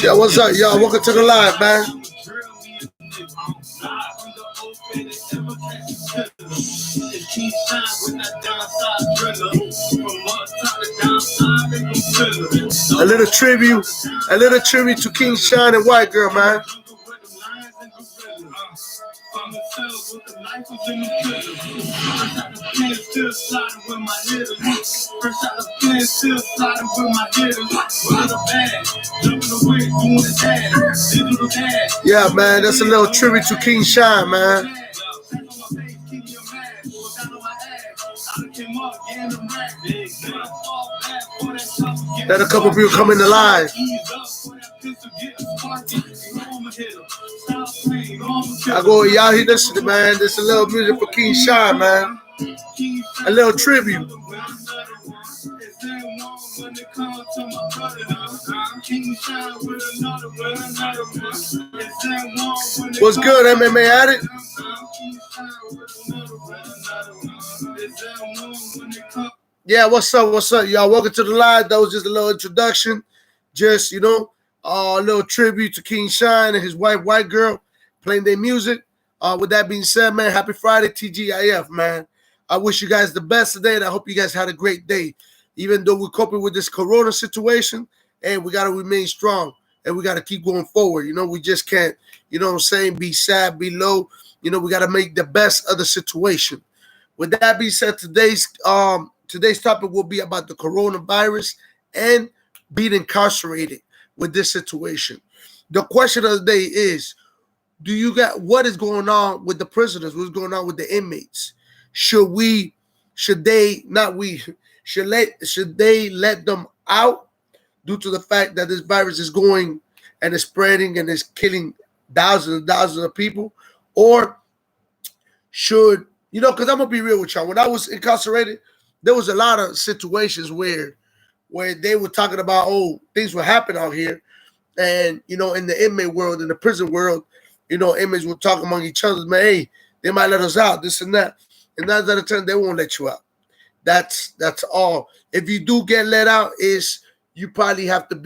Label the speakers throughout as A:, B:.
A: Yeah, what's up, y'all? Welcome to the live, man. A little tribute to King Shine and White Girl, man. Yeah, man, that's a little tribute to King Shine, man. Let a couple people come in the live. I go, y'all hear this, man. This is a little music for King Shine, man. A little tribute. What's good, MMA Addict? Yeah, what's up, y'all? Welcome to the live. That was just a little introduction. Just, a little tribute to King Shine and his wife, White Girl, playing their music. With that being said, man, happy Friday, TGIF, man. I wish you guys the best today, and I hope you guys had a great day. Even though we're coping with this corona situation, and we got to remain strong, and we got to keep going forward. We just can't, be sad, be low. We got to make the best of the situation. With that being said, today's topic will be about the coronavirus and being incarcerated with this situation. The question of the day is, what is going on with the prisoners? What's going on with the inmates? Should they let them out due to the fact that this virus is going and is spreading and is killing thousands and thousands of people? Or should, because I'm going to be real with y'all. When I was incarcerated, there was a lot of situations where they were talking about, things will happen out here. And, in the inmate world, in the prison world, inmates will talk among each other, man, hey, they might let us out, this and that. And 9 out of 10, they won't let you out. That's all. If you do get let out, you probably have to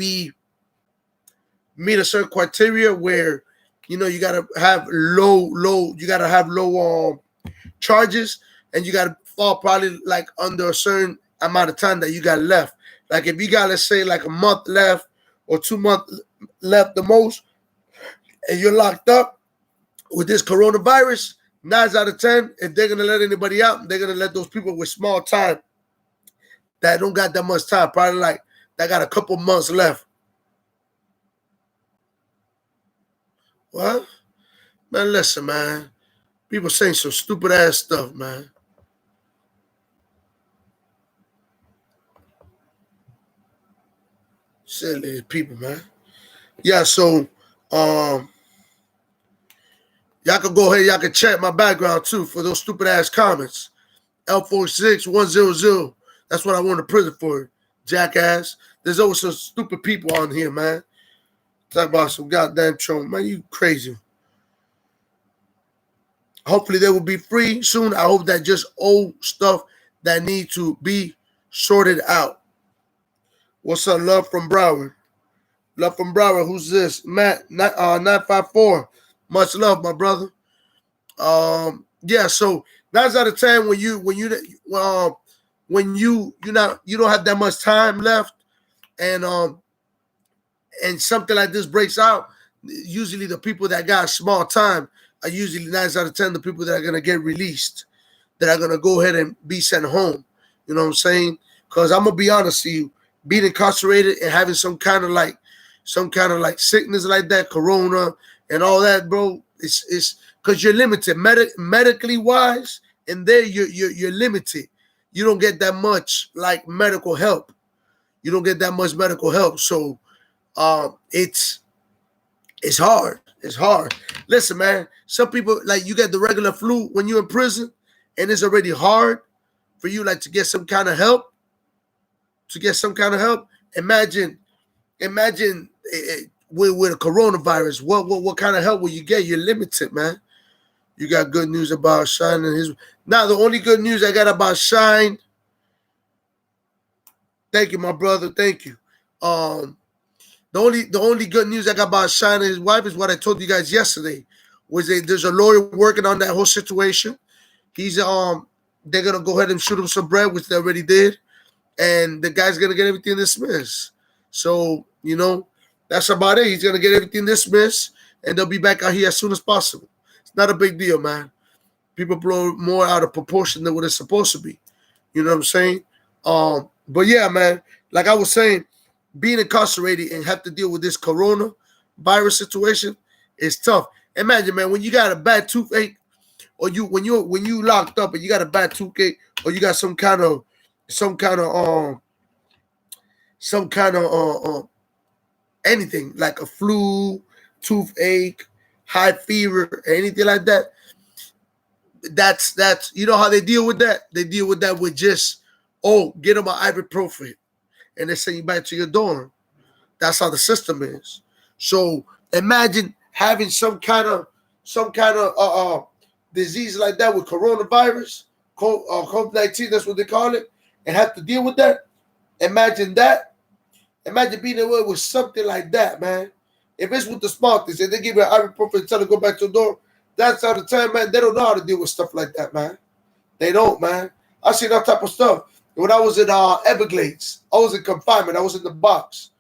A: meet a certain criteria where, you gotta have low charges, and you gotta fall probably like under a certain amount of time that you got left. Like if you got, let's say, like a month left or 2 months left the most, and you're locked up with this coronavirus, 9 out of 10, if they're gonna let anybody out, they're gonna let those people with small time that don't got that much time, probably like that got a couple months left. What? Man, listen, man. People saying some stupid ass stuff, man. Silly people, man. Yeah, so y'all can go ahead, y'all can check my background too for those stupid ass comments. L46100. That's what I went to prison for, jackass. There's always some stupid people on here, man. Talk about some goddamn Trump. Man, you crazy. Hopefully they will be free soon. I hope that just old stuff that need to be sorted out. What's up, Love from Broward? Love from Broward. Who's this? Matt, 954. Much love, my brother. Yeah, so 9 out of 10 when you don't have that much time left, and something like this breaks out, usually the people that got small time are usually 9 out of 10 the people that are gonna get released, that are gonna go ahead and be sent home. You know what I'm saying? Because I'm gonna be honest with you, being incarcerated and having some kind of like sickness like that, corona and all that, bro, it's because you're limited medically wise, and there you're limited. You don't get that much like medical help. You don't get that much medical help. So it's hard. It's hard. Listen, man, some people, like, you get the regular flu when you're in prison, and it's already hard for you like to get some kind of help. Imagine with a coronavirus, what kind of help will you get? You're limited, man. You got good news about Shine and his. Now, the only good news I got about Shine, thank you, my brother, thank you. Um, the only good news I got about Shine and his wife is what I told you guys yesterday. There's a lawyer working on that whole situation. He's they're gonna go ahead and shoot him some bread, which they already did, and the guy's gonna get everything dismissed. So that's about it. He's gonna get everything dismissed, and they'll be back out here as soon as possible. It's not a big deal, man. People blow more out of proportion than what it's supposed to be. You know what I'm saying? But yeah, man, like I was saying, being incarcerated and have to deal with this corona virus situation is tough. Imagine, man, when you got a bad toothache, or when you locked up and you got a bad toothache, or you got some kind of anything like a flu, toothache, high fever, anything like that. That's you know how they deal with that. They deal with that with just get them an ibuprofen, and they send you back to your dorm. That's how the system is. So imagine having some kind of disease like that with coronavirus, COVID-19. That's what they call it, and have to deal with that. Imagine that. Imagine being away with something like that, man. If it's with the small things, and they give you an ibuprofen and tell them to go back to the dorm, that's all the time, man. They don't know how to deal with stuff like that, man. They don't, man. I seen that type of stuff. When I was in Everglades, I was in confinement. I was in the box.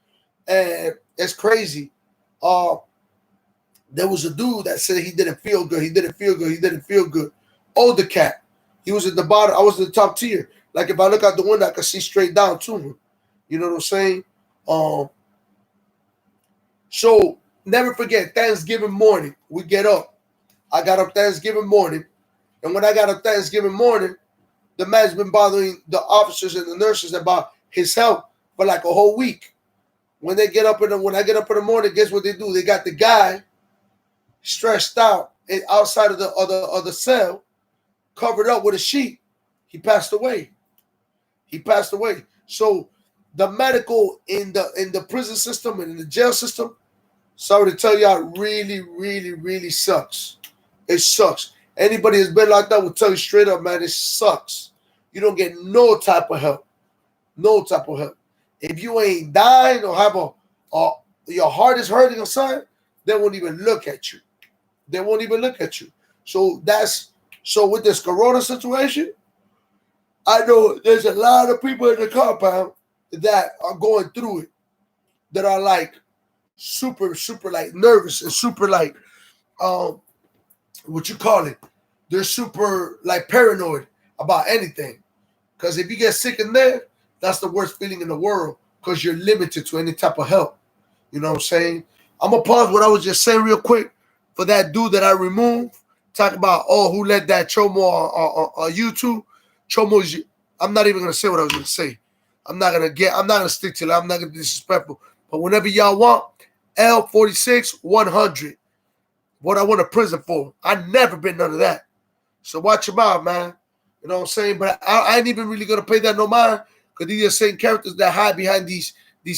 A: And it's crazy. There was a dude that said he didn't feel good. He didn't feel good. He didn't feel good. Older cat. He was at the bottom. I was in the top tier. Like if I look out the window, I could see straight down to him. You know what I'm saying? So never forget, Thanksgiving morning, we get up. I got up Thanksgiving morning. And when I got up Thanksgiving morning, the man's been bothering the officers and the nurses about his health for like a whole week. When I get up in the morning, guess what they do? They got the guy stretched out outside of the cell, covered up with a sheet. He passed away. So the medical in the prison system and in the jail system, sorry to tell y'all, really, really, really sucks. It sucks. Anybody that's been locked up will tell you straight up, man, it sucks. You don't get no type of help. No type of help. If you ain't dying or have your heart is hurting or something, they won't even look at you. So with this corona situation, I know there's a lot of people in the compound that are going through it, that are like super, super like nervous and super like what you call it? They're super like paranoid about anything. Because if you get sick in there, that's the worst feeling in the world, because you're limited to any type of help. You know what I'm saying? I'm going to pause what I was just saying real quick for that dude that I removed. Talk about, who let that Chomo on YouTube. Chomo's, I'm not even going to say what I was going to say. I'm not going to stick to that. I'm not going to be disrespectful. But whenever y'all want, L46 100. What I went to prison for. I never been none of that. So watch your mouth, man. You know what I'm saying? But I ain't even really going to pay that no mind, because these are the same characters that hide behind these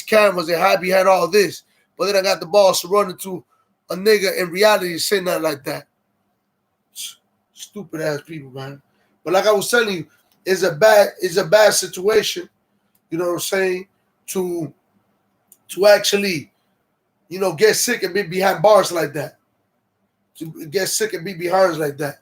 A: cameras. They hide behind all this. But then I got the balls to run into a nigga in reality and say nothing like that. Stupid ass people, man. But like I was telling you, it's a bad situation, you know what I'm saying, to actually, get sick and be behind bars like that. To get sick and be behind like that.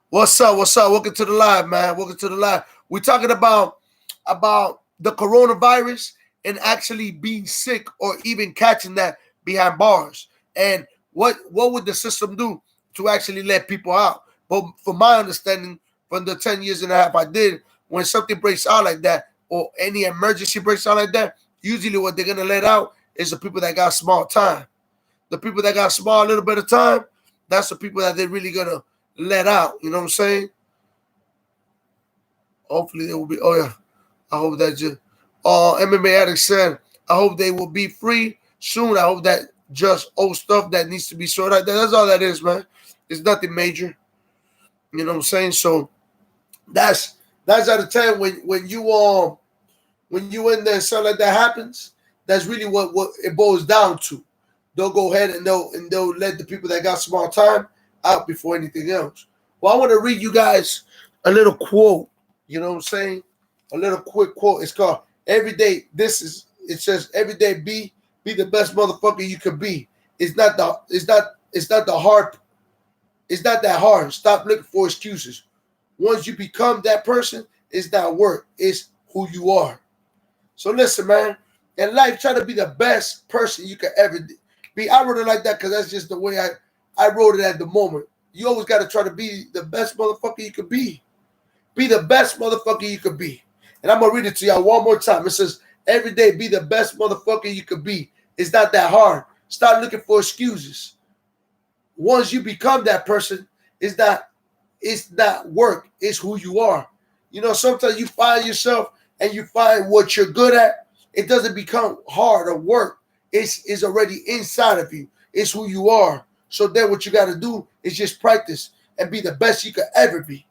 A: What's up? Welcome to the live, man. Welcome to the live. We're talking about the coronavirus and actually being sick or even catching that behind bars. And what would the system do to actually let people out? But from my understanding, from the 10 years and a half I did, when something breaks out like that, or any emergency breaks out like that, usually what they're going to let out is the people that got small time. The people that got small, a little bit of time, that's the people that they're really going to let out. You know what I'm saying? Hopefully they will be. Oh, yeah. I hope that just. MMA Addict said, I hope they will be free soon. I hope that just old stuff that needs to be sorted out. That's all that is, man. It's nothing major. You know what I'm saying? So that's out of time when you in there and something like that happens. That's really what it boils down to. They'll go ahead and they'll let the people that got small time out before anything else. Well, I want to read you guys a little quote. You know what I'm saying? A little quick quote. It's called "Every Day." This is it says every day be the best motherfucker you could be. It's not the hard. It's not that hard. Stop looking for excuses. Once you become that person, it's not work. It's who you are. So listen, man. In life, try to be the best person you could ever be. I wrote it like that because that's just the way I wrote it at the moment. You always got to try to be the best motherfucker you could be. Be the best motherfucker you could be. And I'm going to read it to y'all one more time. It says, every day be the best motherfucker you could be. It's not that hard. Stop looking for excuses. Once you become that person, it's not work. It's who you are. You know, sometimes you find yourself and you find what you're good at. It doesn't become hard or work. It's already inside of you. It's who you are. So then what you got to do is just practice and be the best you could ever be.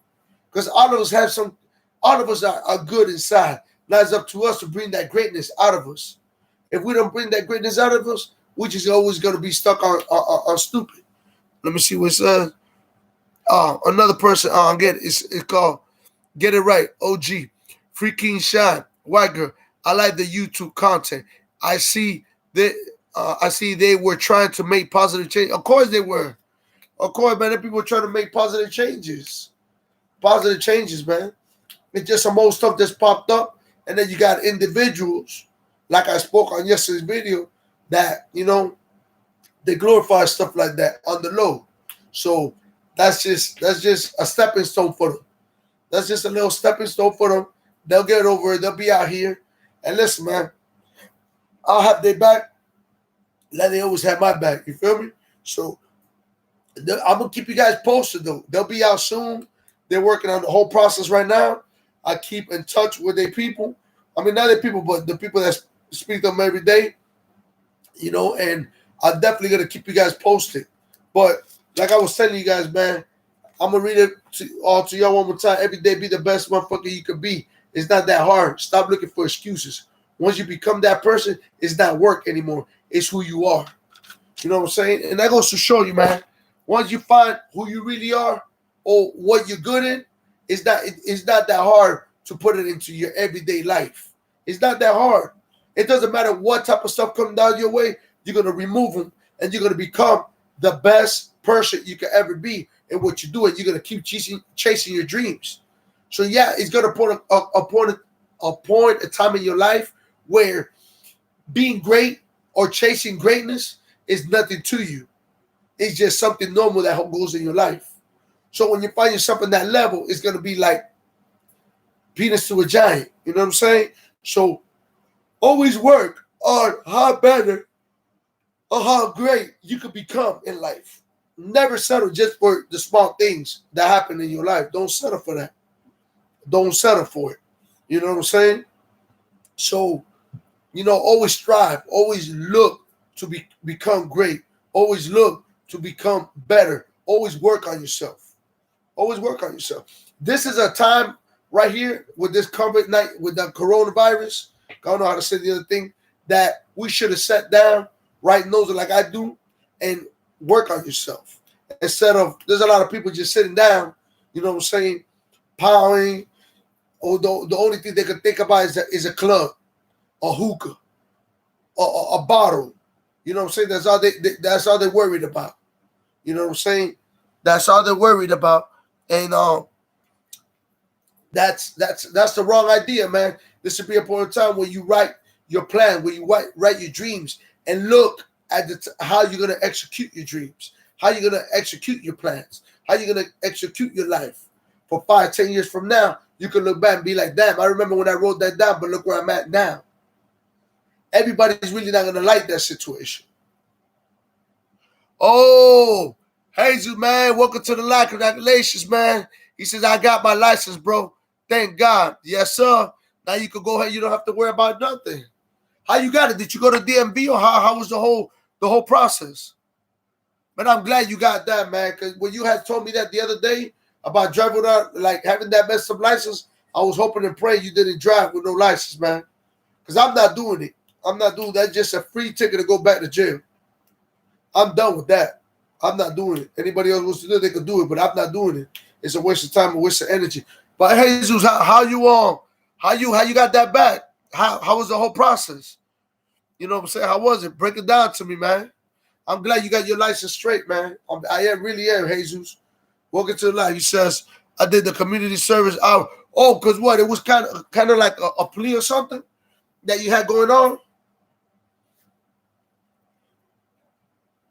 A: Because all of us are good inside. Now it's up to us to bring that greatness out of us. If we don't bring that greatness out of us, we're just always going to be stuck on stupid. Let me see what it says. Another person, it's called Get It Right, OG. Free King Shine, white girl. I like the YouTube content. I see they were trying to make positive change. Of course they were. Of course, man. People were trying to make positive changes. Positive changes, man. It's just some old stuff that's popped up. And then you got individuals, like I spoke on yesterday's video, that, you know, they glorify stuff like that on the low. So that's just a stepping stone for them. That's just a little stepping stone for them. They'll get over it. They'll be out here. And listen, man, I'll have their back like they always have my back. You feel me? So I'm going to keep you guys posted, though. They'll be out soon. They're working on the whole process right now. I keep in touch with their people. I mean, not their people, but the people that speak to them every day. You know, and I'm definitely going to keep you guys posted. But like I was telling you guys, man, I'm going to read it to y'all one more time. Every day be the best motherfucker you could be. It's not that hard. Stop looking for excuses. Once you become that person, it's not work anymore. It's who you are. You know what I'm saying? And that goes to show you, man, once you find who you really are or what you're good in, it's not that hard to put it into your everyday life. It's not that hard. It doesn't matter what type of stuff comes down your way. You're going to remove them, and you're going to become the best person you can ever be in what you do, and you're going to keep chasing your dreams. So, yeah, it's going to put a time in your life where being great or chasing greatness is nothing to you. It's just something normal that goes in your life. So when you find yourself in that level, it's going to be like penis to a giant. You know what I'm saying? So always work on how better or how great you could become in life. Never settle just for the small things that happen in your life. Don't settle for that. Don't settle for it. You know what I'm saying? So, you know, always strive. Always look to become great. Always look to become better. Always work on yourself. Always work on yourself. This is a time right here with this COVID-19, with the coronavirus, I don't know how to say the other thing, that we should have sat down, right nose like I do, and work on yourself. Instead of, there's a lot of people just sitting down, you know what I'm saying, powering, or the only thing they can think about is a club, a hookah, or a bottle. You know what I'm saying? That's all they're worried about. You know what I'm saying? That's all they're worried about. And that's the wrong idea, man. This should be a point in time where you write your plan, where you write your dreams, and look at how you're going to execute your dreams, how you're going to execute your plans, how you're going to execute your life. For 5-10 years from now, you can look back and be like, damn, I remember when I wrote that down, but look where I'm at now. Everybody's really not going to like that situation. Oh, Jesus, man, welcome to the live. Congratulations, man. He says, I got my license, bro. Thank God. Yes, sir. Now you can go ahead. You don't have to worry about nothing. How you got it? Did you go to DMV, or how was the whole process? Man, I'm glad you got that, man. Because when you had told me that the other day about driving out, like having that messed up license, I was hoping and praying you didn't drive with no license, man. Because I'm not doing it. I'm not doing that. Just a free ticket to go back to jail. I'm done with that. I'm not doing it. Anybody else wants to do it, they can do it, but I'm not doing it. It's a waste of time, a waste of energy. But hey, Jesus, how you got that back? How was the whole process? You know what I'm saying? How was it? Break it down to me, man. I'm glad you got your license straight, man. Really am, Jesus. Welcome to the life. He says, I did the community service hour. Oh, because what? It was kind of like a plea or something that you had going on?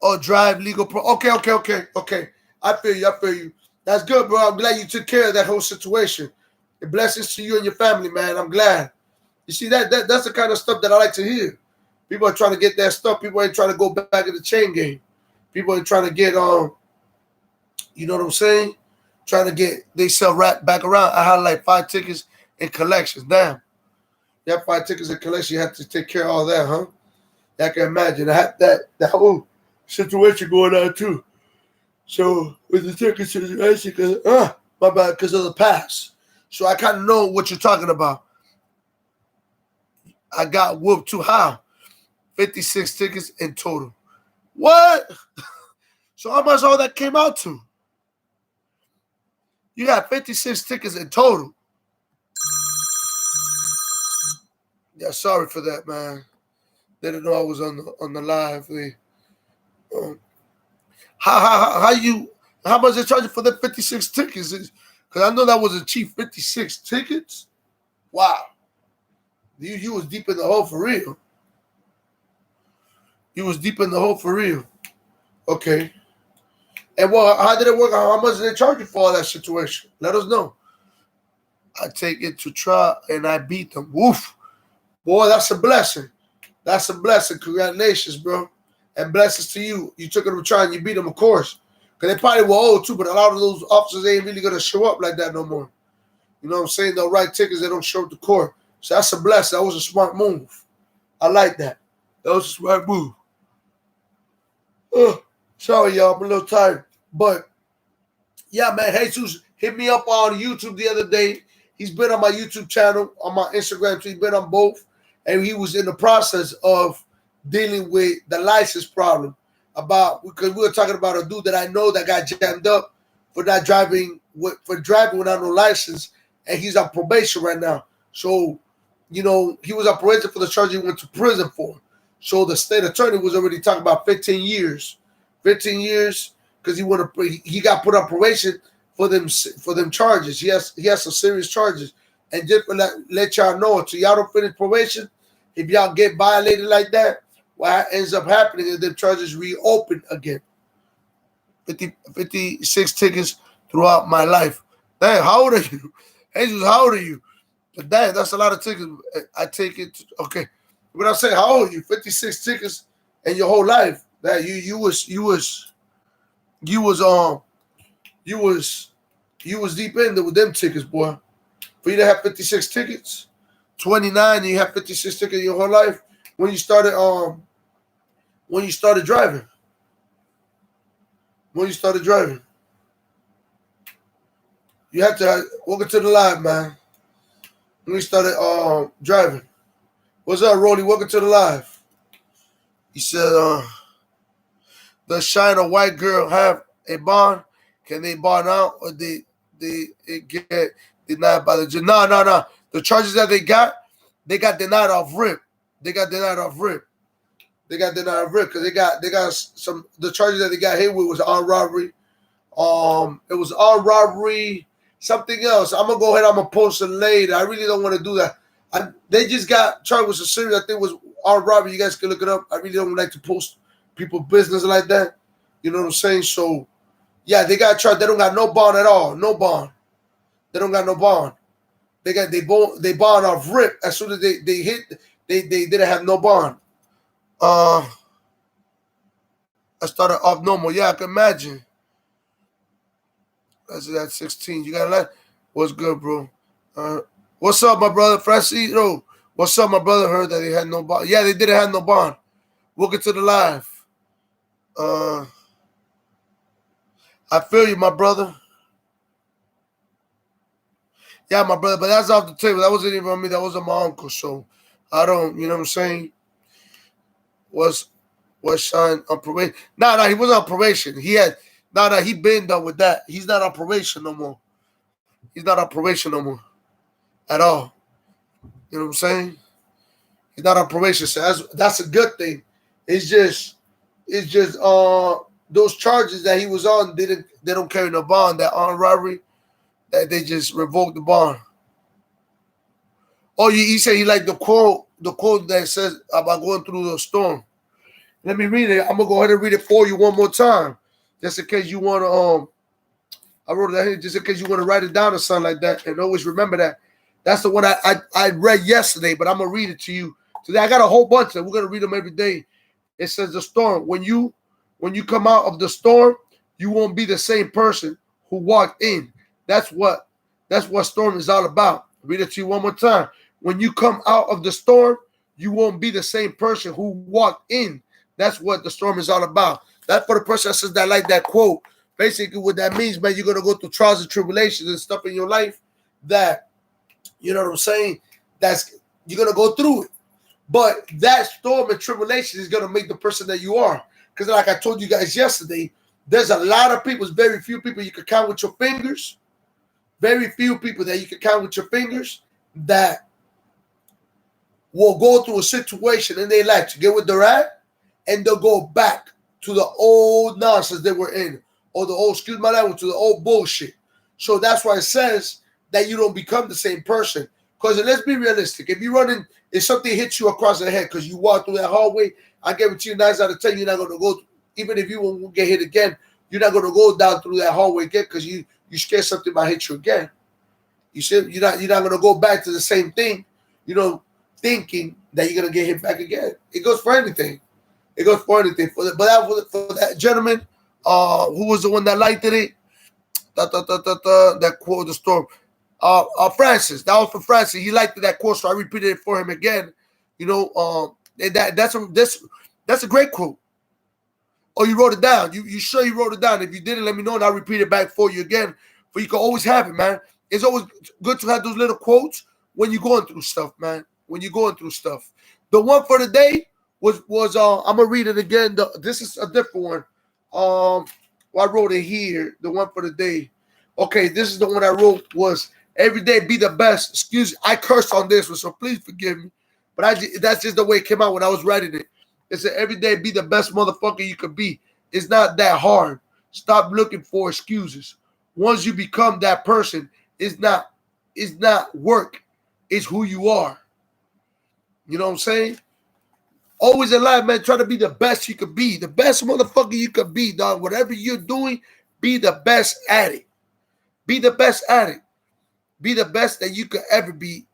A: Oh, drive legal pro. Okay. I feel you. That's good, bro. I'm glad you took care of that whole situation. And blessings to you and your family, man. I'm glad. You see, that's the kind of stuff that I like to hear. People are trying to get that stuff. People ain't trying to go back in the chain game. People ain't trying to get you know what I'm saying? Trying to get they sell right back around. I had like 5 tickets in collections. Damn. You have 5 tickets in collection, you have to take care of all that, huh? I can imagine. I had that whole situation going on too. So with the ticket situation, my bad, because of the past. So I kind of know what you're talking about. I got whooped too. How? 56 tickets in total. What? So how much all that came out to? You got 56 tickets in total. Yeah, sorry for that, man. They didn't know I was on the live. How much they charging for the 56 tickets? Because I know that was a cheap 56 tickets. Wow. You was deep in the hole for real. You was deep in the hole for real. Okay. And well, how did it work? How much did they charge you for all that situation? Let us know. I take it to trial and I beat them. Woof. Boy, that's a blessing. That's a blessing. Congratulations, bro. And blessings to you. You took it to trial and you beat them, of course. Because they probably were old too, but a lot of those officers ain't really going to show up like that no more. You know what I'm saying? They'll write tickets, they don't show up to court. So that's a blessing. That was a smart move. I like that. That was a smart move. Sorry, y'all. I'm a little tired. But, yeah, man, Jesus hit me up on YouTube the other day. He's been on my YouTube channel, on my Instagram, so he's been on both. And he was in the process of dealing with the license problem. Because we were talking about a dude that I know that got jammed up for not driving, without no license. And he's on probation right now. So, you know, he was on probation for the charge he went to prison for. So the state attorney was already talking about 15 years. 15 years because he got put on probation for them charges. He has some serious charges. And just let y'all know, until y'all don't finish probation, if y'all get violated like that, what ends up happening is the charges reopen again. 56 tickets throughout my life. Damn, how old are you? Jesus, how old are you? But damn, that's a lot of tickets. I take it. Okay. But I'm saying, how old are you? 56 tickets in your whole life. That you was deep in with them tickets, boy. For you to have 56 tickets, 29, and you have 56 tickets in your whole life. When you started driving. You had to welcome to the live, man. When you started driving. What's up, Rolly? Welcome to the live. He said, does Shine a white girl have a bond? Can they bond out or they get denied by the judge? No. The charges that they got denied off rip. Because they got the charges that they got hit with was armed robbery. It was armed robbery, something else. I'm gonna go ahead, I'm gonna post it later. I really don't want to do that. They just got charged with a serious, I think it was armed robbery. You guys can look it up. I really don't like to post people business like that. You know what I'm saying? So yeah, they got charged. They don't got no bond at all. No bond. They don't got no bond. They bond off rip. As soon as they hit, they didn't have no bond. I started off normal. Yeah, I can imagine. That's 16. You got a lot. What's good, bro? What's up, my brother? Francisco. What's up, my brother? Heard that they had no bond. Yeah, they didn't have no bond. Welcome to the live. I feel you, my brother. Yeah, my brother, but that's off the table. That wasn't even on me. That was on my uncle. So I don't, you know what I'm saying? Was Shine on probation? No, he wasn't on probation. He been done with that. He's not on probation no more. He's not on probation no more. At all. You know what I'm saying? He's not on probation, so that's a good thing. It's just those charges that he was on they don't carry no bond. That armed robbery, that they just revoked the bond. Oh, he said he liked the quote that says about going through the storm. Let me read it. I'm gonna go ahead and read it for you one more time, just in case you want to. I wrote it here just in case you want to write it down or something like that, and always remember that. That's the one I read yesterday, but I'm gonna read it to you today. I got a whole bunch of them. We're gonna read them every day. It says the storm. When you come out of the storm, you won't be the same person who walked in. That's what storm is all about. Read it to you one more time. When you come out of the storm, you won't be the same person who walked in. That's what the storm is all about. That's for the person that says that like that quote. Basically, what that means, man, you're gonna go through trials and tribulations and stuff in your life that, you know what I'm saying, that's you're gonna go through it. But that storm and tribulation is gonna make the person that you are. Because like I told you guys yesterday, there's a lot of people, very few people you can count with your fingers. Very few people that you can count with your fingers that will go through a situation in their life to get where they're at, and they'll go back to the old nonsense they were in, or the old, excuse my language, to the old bullshit. So that's why it says that you don't become the same person. Because let's be realistic. If something hits you across the head because you walk through that hallway, I guarantee you 9 out of 10 you're not going to go. Even if you won't get hit again, you're not going to go down through that hallway again because you scared something might hit you again. You said you're not going to go back to the same thing, thinking that you're going to get hit back again. It goes for anything. It goes for anything. For that gentleman, who was the one that liked it, that quote the storm. Francis, that was for Francis. He liked that quote, so I repeated it for him again. That's a great quote. Oh, you wrote it down. You sure you wrote it down? If you didn't, let me know and I'll repeat it back for you again. But you can always have it, man. It's always good to have those little quotes when you're going through stuff, man. When you're going through stuff. The one for the day was I'm gonna read it again. This is a different one. I wrote it here. The one for the day. Okay, this is the one I wrote was every day be the best. Excuse me, I cursed on this one, so please forgive me. But that's just the way it came out when I was writing it. It said every day be the best motherfucker you could be. It's not that hard. Stop looking for excuses. Once you become that person, it's not work. It's who you are. You know what I'm saying? Always in life, man, try to be the best you could be. The best motherfucker you could be, dog. Whatever you're doing, be the best at it. Be the best at it. Be the best that you could ever be.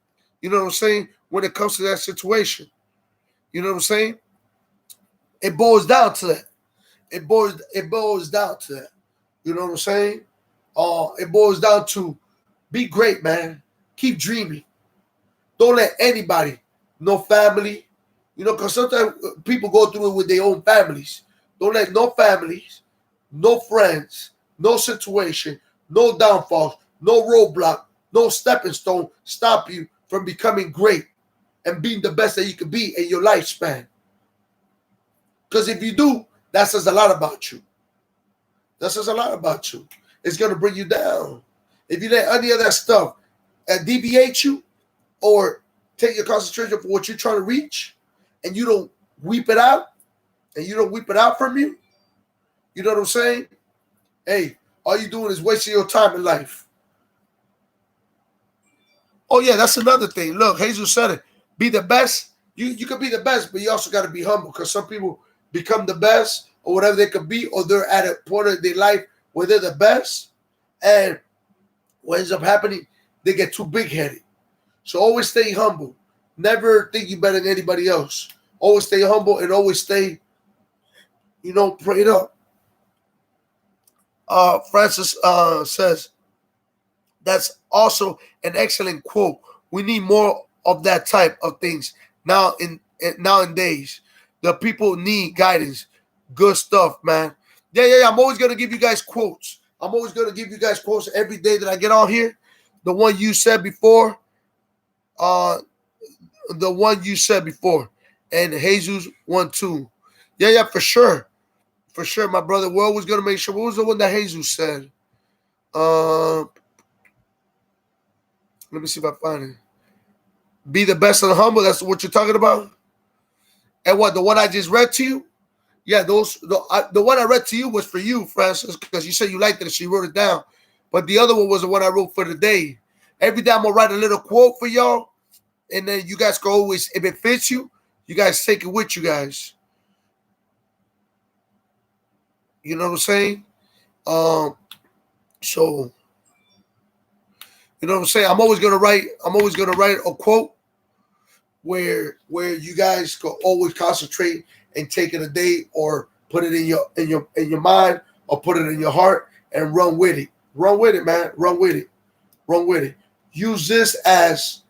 A: You know what I'm saying? When it comes to that situation. You know what I'm saying? It boils down to that. It boils down to that. You know what I'm saying? It boils down to be great, man. Keep dreaming. Don't let anybody, no family, because sometimes people go through it with their own families. Don't let no families, no friends, no situation, no downfalls, no roadblock, no stepping stone stop you from becoming great and being the best that you could be in your lifespan. Because if you do, that says a lot about you. That says a lot about you. It's going to bring you down. If you let any of that stuff deviate you or take your concentration for what you're trying to reach and you don't weep it out from you, you know what I'm saying? Hey, all you're doing is wasting your time in life. Oh, yeah, that's another thing. Look, Jesus said it. Be the best. You can be the best, but you also got to be humble because some people become the best or whatever they could be, or they're at a point of their life where they're the best. And what ends up happening, they get too big-headed. So always stay humble. Never think you're better than anybody else. Always stay humble and always stay, prayed up. Francis says, that's also an excellent quote. We need more of that type of things nowadays. The people need guidance. Good stuff, man. Yeah. I'm always going to give you guys quotes. I'm always going to give you guys quotes every day that I get on here. The one you said before. And Jesus 1-2. Yeah, for sure. For sure, my brother. We're always going to make sure. What was the one that Jesus said? Let me see if I find it. Be the best of the humble. That's what you're talking about. And what, the one I just read to you? Yeah, the one I read to you was for you, Francis, because you said you liked it and she wrote it down. But the other one was the one I wrote for the day. Every day I'm gonna write a little quote for y'all, and then you guys can always, if it fits you, you guys take it with you guys. You know what I'm saying? So you know what I'm saying? I'm always gonna write a quote where you guys can always concentrate and take it a day, or put it in your mind, or put it in your heart and run with it. Run with it, man. Run with it. Run with it. Use this as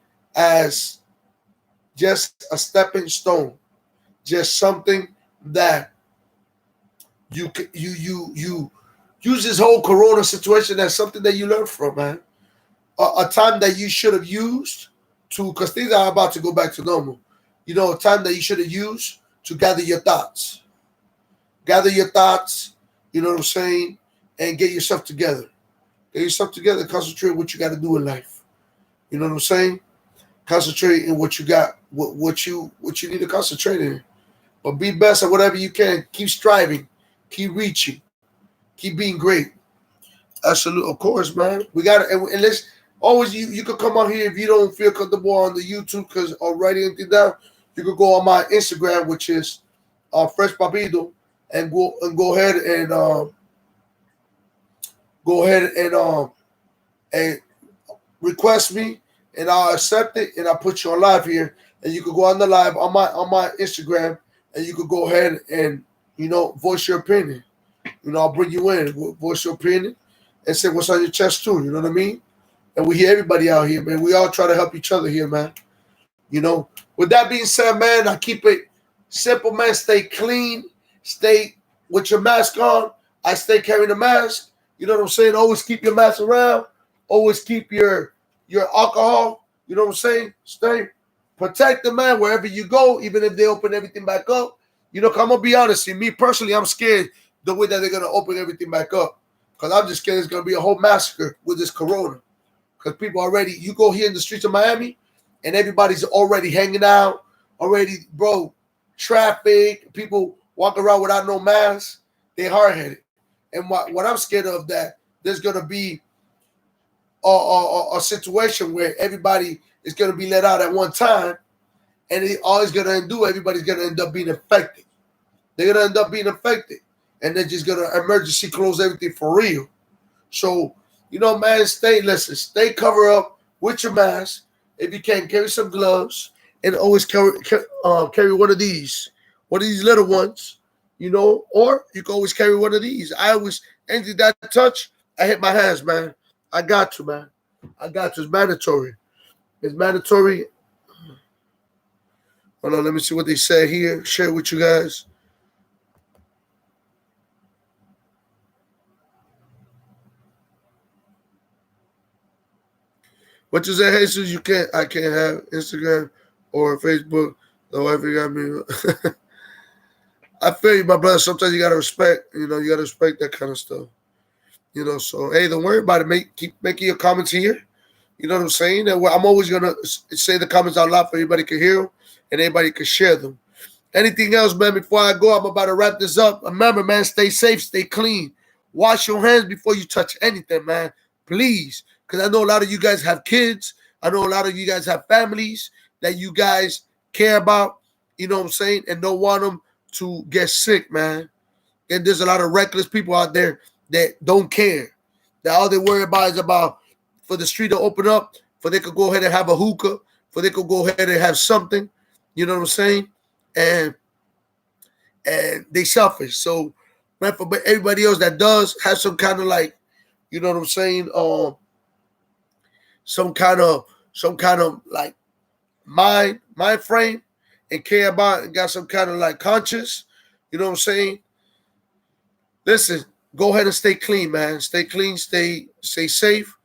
A: just a stepping stone, just something that you use this whole Corona situation as something that you learn from, man. A time that you should have used to, because things are about to go back to normal. You know, a time that you should have used to gather your thoughts. Gather your thoughts, you know what I'm saying, and get yourself together. Get yourself together, concentrate on what you got to do in life. You know what I'm saying? Concentrate in what you got, what you need to concentrate in. But be best at whatever you can. Keep striving. Keep reaching. Keep being great. Absolutely, of course, man. We got to, and let's always, you could come out here if you don't feel comfortable on the YouTube because or writing anything down. You could go on my Instagram, which is Fresh Papito, and go ahead and request me, and I'll accept it, and I'll put you on live here, and you could go on the live on my Instagram, and you could go ahead and voice your opinion. I'll bring you in, voice your opinion, and say what's on your chest too. You know what I mean? And we hear everybody out here, man. We all try to help each other here, man. With that being said, man, I keep it simple, man. Stay clean. Stay with your mask on. I stay carrying the mask. You know what I'm saying? Always keep your mask around. Always keep your alcohol. You know what I'm saying? Stay. Protect the man wherever you go, even if they open everything back up. I'm going to be honest. Me personally, I'm scared the way that they're going to open everything back up. Because I'm just scared it's going to be a whole massacre with this corona. Because people already, you go here in the streets of Miami, and everybody's already hanging out, already, bro, traffic, people walk around without no mask, they hard-headed. And what I'm scared of, that there's going to be a situation where everybody is going to be let out at one time, and all it's going to do, everybody's going to end up being affected. They're going to end up being affected, and they're just going to emergency close everything for real. So, man, stay cover up with your mask. If you can, carry some gloves, and always carry one of these little ones, or you can always carry one of these. I always, anything that I touch, I hit my hands, man. I got to, man. I got to. It's mandatory. It's mandatory. Hold on, let me see what they say here. Share with you guys. What you say, Jesus? I can't have Instagram or Facebook. The wife got me. I feel you, my brother. Sometimes you gotta respect. You gotta respect that kind of stuff. So hey, don't worry about it. Keep making your comments here. You know what I'm saying? And I'm always gonna say the comments out loud for everybody can hear them and everybody can share them. Anything else, man? Before I go, I'm about to wrap this up. Remember, man, stay safe, stay clean. Wash your hands before you touch anything, man. Please. Because I know a lot of you guys have kids. I know a lot of you guys have families that you guys care about, you know what I'm saying, and don't want them to get sick, man. And there's a lot of reckless people out there that don't care. That all they worry about is about for the street to open up, for they could go ahead and have a hookah, for they could go ahead and have something, you know what I'm saying? And they selfish. So, man, for everybody else that does have some kind of like, you know what I'm saying, some kind of like mind frame and care about and got some kind of like conscience, you know what I'm saying? Listen, go ahead and stay clean, man. Stay clean, stay safe,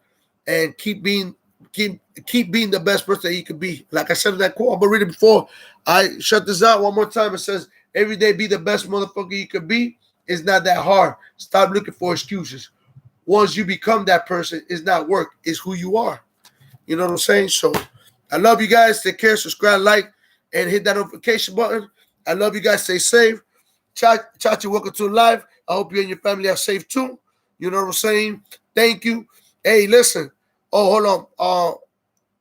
A: and keep being the best person that you can be. Like I said in that quote, I'm gonna read it before I shut this out one more time. It says, every day be the best motherfucker you can be. It's not that hard. Stop looking for excuses. Once you become that person, it's not work, it's who you are. You know what I'm saying? So I love you guys. Take care. Subscribe, like, and hit that notification button. I love you guys. Stay safe. Chachi, welcome to live. I hope you and your family are safe too. You know what I'm saying? Thank you. Hey, listen. Oh, hold on.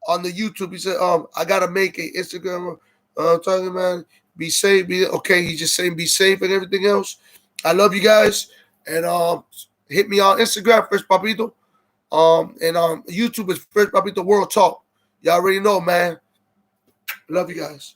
A: On the YouTube, he said, I gotta make a Instagram. Talking about be safe. Be okay. He's just saying be safe and everything else. I love you guys, and hit me on Instagram, Fresh Papito. And YouTube is Fresh Papito World Talk. Y'all already know, man. Love you guys.